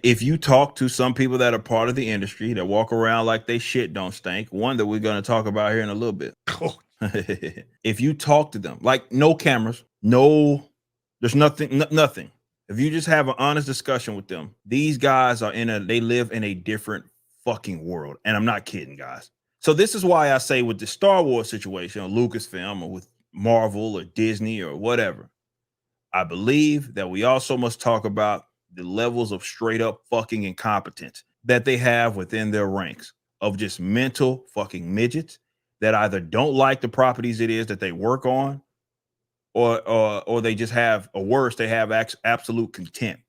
If you talk to some people that are part of the industry that walk around like they shit don't stink, one that we're going to talk about here in a little bit. If you talk to them, like no cameras, no, there's nothing. If you just have an honest discussion with them, these guys they live in a different fucking world. And I'm not kidding, guys. So this is why I say with the Star Wars situation or Lucasfilm or with Marvel or Disney or whatever, I believe that we also must talk about the levels of straight up fucking incompetence that they have within their ranks of just mental fucking midgets that either don't like the properties it is that they work on, or they just have, or worse, they have absolute contempt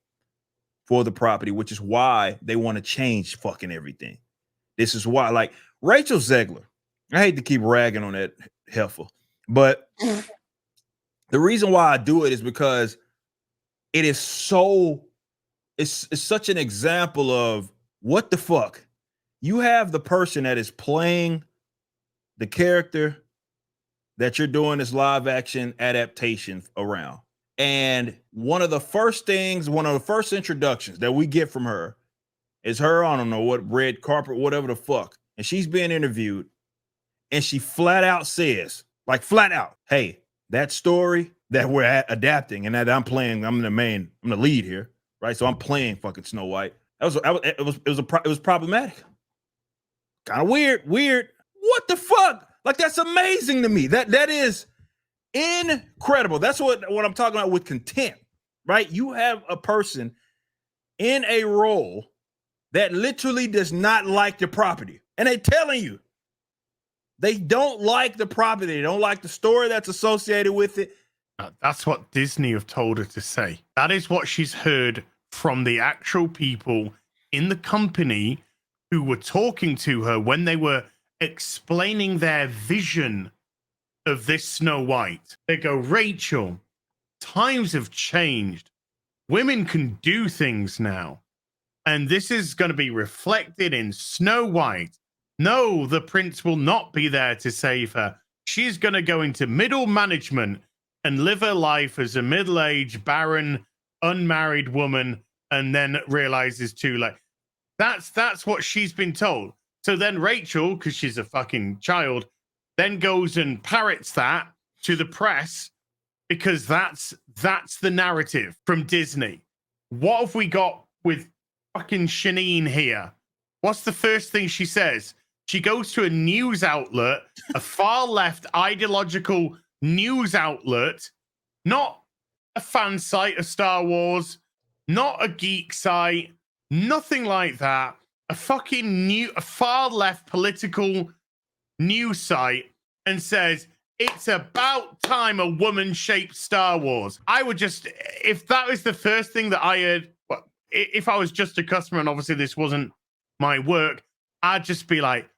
for the property, which is why they want to change fucking everything. This is why, like Rachel Zegler, I hate to keep ragging on that heifer, but the reason why I do it is because it is so, it's such an example of what the fuck. You have the person that is playing the character that you're doing this live action adaptation around. And one of the first introductions that we get from her is her, I don't know what, red carpet, whatever the fuck. And she's being interviewed. And she flat out says, like flat out, hey, that story that we're adapting and that I'm playing, I'm the lead here, right? So I'm playing fucking Snow White. It was problematic. Kind of weird. What the fuck? Like, that's amazing to me. That is incredible. That's what I'm talking about with contempt, right? You have a person in a role that literally does not like the property, and they're telling you they don't like the property. They don't like the story that's associated with it. That's what Disney have told her to say. That is what she's heard from the actual people in the company who were talking to her when they were explaining their vision of this Snow White. They go, Rachel, times have changed. Women can do things now. And this is going to be reflected in Snow White. No, the prince will not be there to save her. She's going to go into middle management and live her life as a middle-aged, barren, unmarried woman, and then realizes too late. That's what she's been told. So then Rachel, because she's a fucking child, then goes and parrots that to the press because that's the narrative from Disney. What have we got with fucking Shanine here? What's the first thing she says? She goes to a news outlet, a far left ideological news outlet, not a fan site of Star Wars, not a geek site, nothing like that. A far left political news site, and says it's about time a woman shaped Star Wars. I would just, if that was the first thing that I heard, well, if I was just a customer and obviously this wasn't my work, I'd just be like,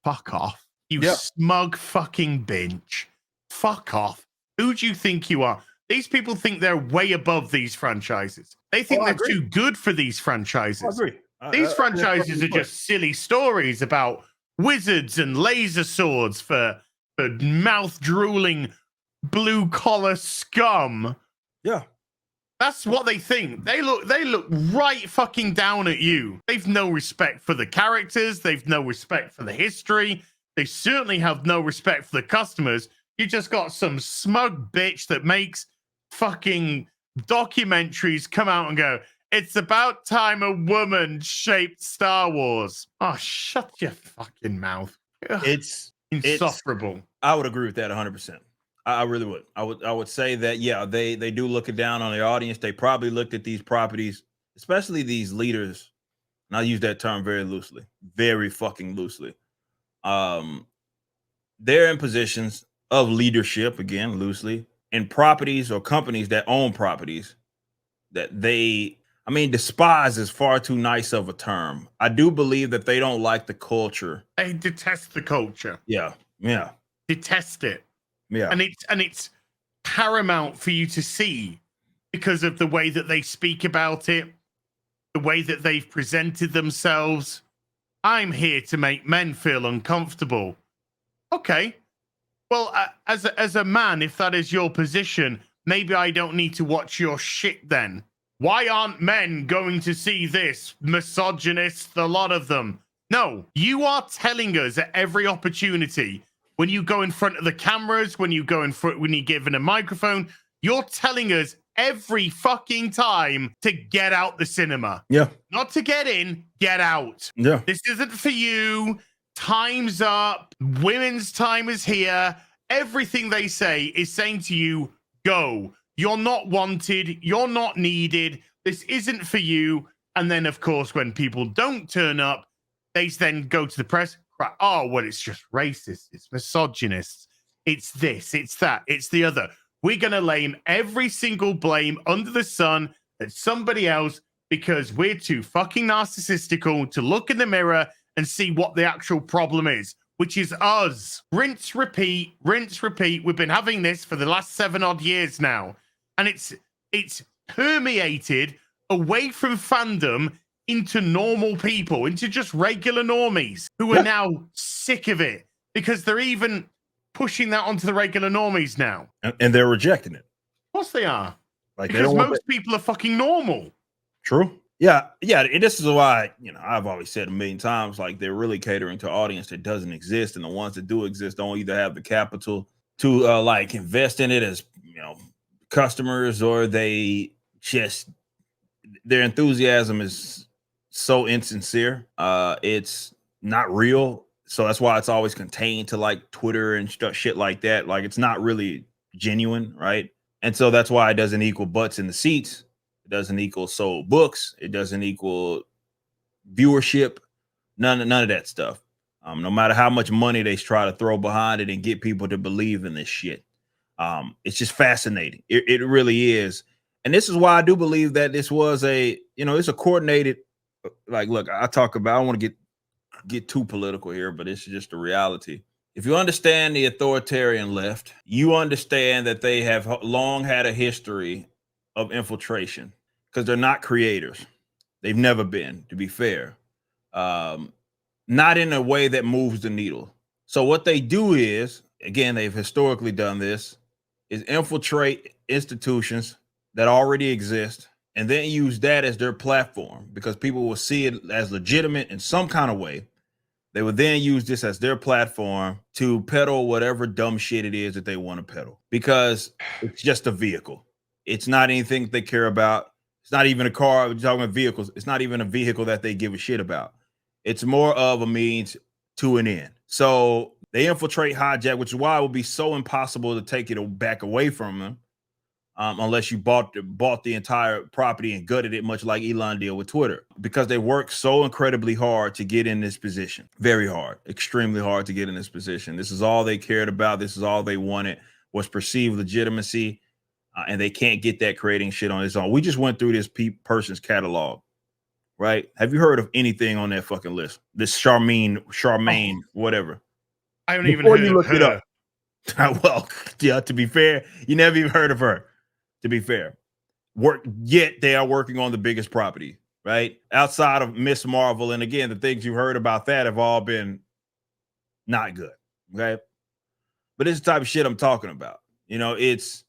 fuck off, you smug fucking bitch. Fuck off. Who do you think you are? These people think they're way above these franchises. They think they're too good for these franchises. I agree. These franchises are just silly stories about wizards and laser swords for mouth-drooling blue-collar scum. Yeah. That's what they think. They look right fucking down at you. They've no respect for the characters. They've no respect for the history. They certainly have no respect for the customers. You just got some smug bitch that makes fucking documentaries come out and go, it's about time a woman shaped Star Wars. Oh, shut your fucking mouth. Ugh, it's insufferable. I would agree with that 100%. I really would. I would say that, yeah, they do look it down on their audience. They probably looked at these properties, especially these leaders, and I use that term very loosely, very fucking loosely. They're in positions of leadership, again, loosely, in properties or companies that own properties that despise is far too nice of a term. I do believe that they don't like the culture. They detest the culture. Yeah. Detest it. Yeah. And it's paramount for you to see because of the way that they speak about it, the way that they've presented themselves. I'm here to make men feel uncomfortable. Okay. Well, as a man, if that is your position, maybe I don't need to watch your shit then. Why aren't men going to see this? Misogynists, a lot of them. No, you are telling us at every opportunity when you go in front of the cameras, when you go in front, when you're given a microphone, you're telling us every fucking time to get out the cinema. Yeah. Not to get in, get out. Yeah. This isn't for you. Time's up. Women's time is here. Everything they say is saying to you, go. You're not wanted. You're not needed. This isn't for you. And then, of course, when people don't turn up, they then go to the press. Oh, well, it's just racist. It's misogynist. It's this. It's that. It's the other. We're going to lay every single blame under the sun at somebody else because we're too fucking narcissistical to look in the mirror and see what the actual problem is, which is us. Rinse, repeat, rinse, repeat. We've been having this for the last 7 odd years now. And it's permeated away from fandom into normal people, into just regular normies who are now sick of it because they're even pushing that onto the regular normies now. And they're rejecting it. Of course they are. Like because most people are fucking normal. True. Yeah. And this is why, I've always said a million times, like they're really catering to an audience that doesn't exist. And the ones that do exist don't either have the capital to like invest in it as, customers, or their enthusiasm is so insincere. It's not real. So that's why it's always contained to like Twitter and shit like that. Like it's not really genuine, right? And so that's why it doesn't equal butts in the seats. It doesn't equal sold books. It doesn't equal viewership. None of that stuff. No matter how much money they try to throw behind it and get people to believe in this shit. It's just fascinating. It really is. And this is why I do believe that this was it's a coordinated, like, look, I don't want to get too political here, but it's just the reality. If you understand the authoritarian left, you understand that they have long had a history of infiltration because they're not creators. They've never been, to be fair. Not in a way that moves the needle. So what they do is, again, they've historically done this, is infiltrate institutions that already exist and then use that as their platform because people will see it as legitimate in some kind of way. They would then use this as their platform to peddle whatever dumb shit it is that they want to peddle because it's just a vehicle. It's not anything they care about. It's not even a car. We're talking about vehicles. It's not even a vehicle that they give a shit about. It's more of a means to an end. So they infiltrate, hijack, which is why it would be so impossible to take it back away from them unless you bought the entire property and gutted it, much like Elon did with Twitter, because they worked so incredibly hard to get in this position. Very hard, extremely hard to get in this position. This is all they cared about. This is all they wanted, was perceived legitimacy, and they can't get that creating shit on its own. We just went through this person's catalog, right? Have you heard of anything on that fucking list? This Charmaine, whatever. I haven't even heard of her. It up. Well, yeah, to be fair, you never even heard of her. To be fair, yet they are working on the biggest property, right? Outside of Miss Marvel, and again, the things you heard about that have all been not good, okay? But it's the type of shit I'm talking about. It's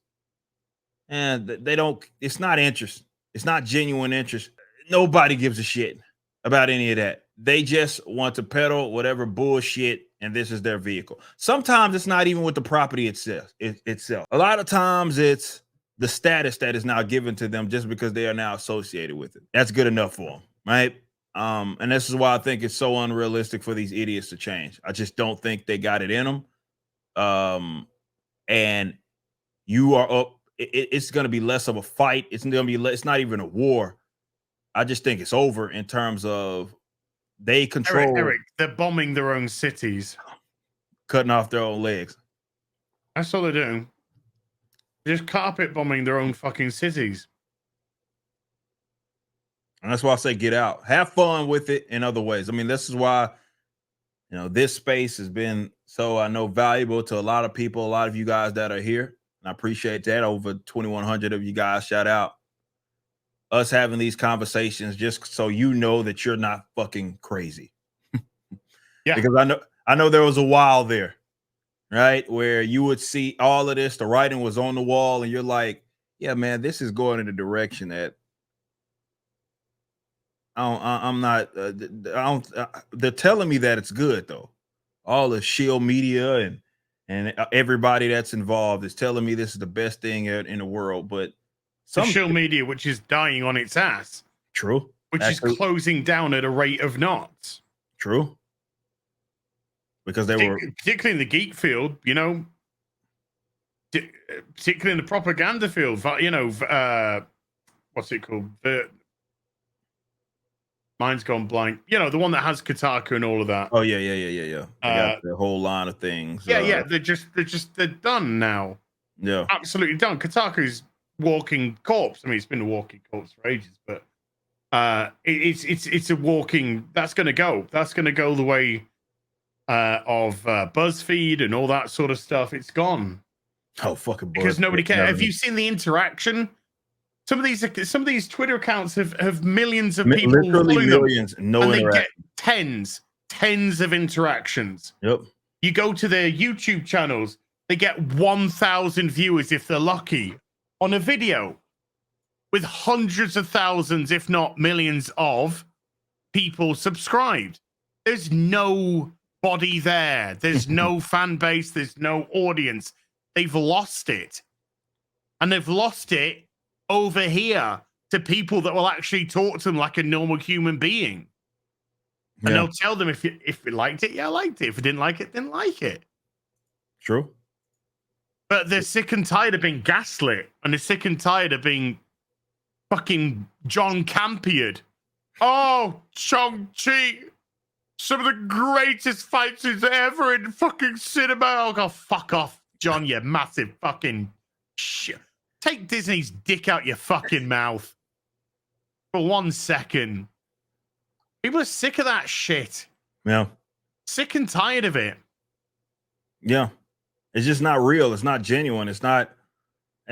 not interest. It's not genuine interest. Nobody gives a shit about any of that. They just want to peddle whatever bullshit, and this is their vehicle. Sometimes it's not even with the property itself. A lot of times it's the status that is now given to them just because they are now associated with it. That's good enough for them, right? And this is why I think it's so unrealistic for these idiots to change. I just don't think they got it in them. And you are up. It's going to be less of a fight. It's not even a war. I just think it's over in terms of they control. Eric, they're bombing their own cities, cutting off their own legs. That's all they're doing. They're just carpet bombing their own fucking cities. And that's why I say get out. Have fun with it in other ways. I mean, this is why, this space has been so, I know, valuable to a lot of people, a lot of you guys that are here. And I appreciate that. Over 2,100 of you guys, shout out. Us having these conversations just so you know that you're not fucking crazy. Yeah. Because I know there was a while there, right, where you would see all of this, the writing was on the wall, and you're like, yeah, man, this is going in a direction that I'm not. I don't. They're telling me that it's good though. All the Shield Media and everybody that's involved is telling me this is the best thing in the world. But Social media, which is dying on its ass, true, which actually, is closing down at a rate of knots. True, because they were particularly in the geek field, you know, particularly in the propaganda field. You know, what's it called? Mine's gone blank. You know, the one that has Kotaku and all of that. Oh yeah. They got the whole line of things. Yeah. They're done now. Yeah, absolutely done. Kotaku's walking corpse. I mean, it's been a walking corpse for ages, but it's a walking. That's going to go. That's going to go the way of BuzzFeed and all that sort of stuff. It's gone. Oh fucking! Because nobody cares. Have you seen the interaction? Some of these Twitter accounts have millions of people literally millions, them, no and they interaction. get tens of interactions. Yep. You go to their YouTube channels, they get 1,000 viewers if they're lucky on a video, with hundreds of thousands, if not millions, of people subscribed. There's no body there. There's no fan base. There's no audience. They've lost it, and they've lost it over here to people that will actually talk to them like a normal human being. And they'll tell them if you liked it, yeah, I liked it. If you didn't like it, didn't like it. True. But they're sick and tired of being gaslit, and they're sick and tired of being fucking John Campioned. Oh, Shang-Chi, some of the greatest fights ever in fucking cinema. Oh, God, fuck off, John, you massive fucking shit. Take Disney's dick out your fucking mouth for 1 second. People are sick of that shit. Yeah. Sick and tired of it. Yeah. It's just not real. It's not genuine. It's not.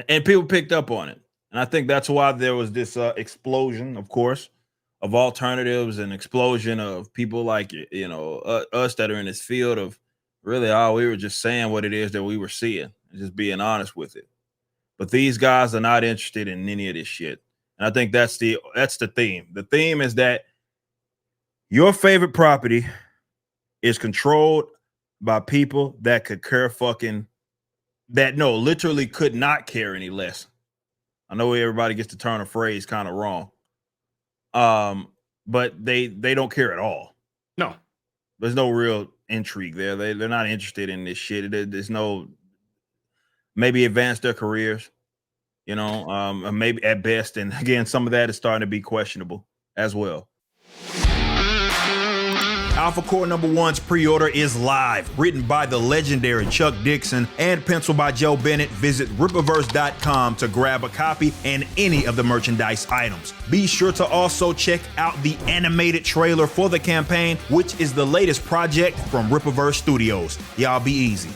And people picked up on it. And I think that's why there was this explosion, of course, of alternatives and explosion of people like, you know, us that are in this field of really, we were just saying what it is that we were seeing and just being honest with it. But these guys are not interested in any of this shit. And I think that's the theme. The theme is that your favorite property is controlled by people that could care literally could not care any less. I know everybody gets to turn a phrase kind of wrong. But they don't care at all. No. There's no real intrigue there. They're not interested in this shit. There's no maybe advance their careers, you know, maybe at best. And again, some of that is starting to be questionable as well. Alpha Core #1's pre-order is live. Written by the legendary Chuck Dixon and penciled by Joe Bennett. Visit Rippaverse.com to grab a copy and any of the merchandise items. Be sure to also check out the animated trailer for the campaign, which is the latest project from Rippaverse Studios. Y'all be easy.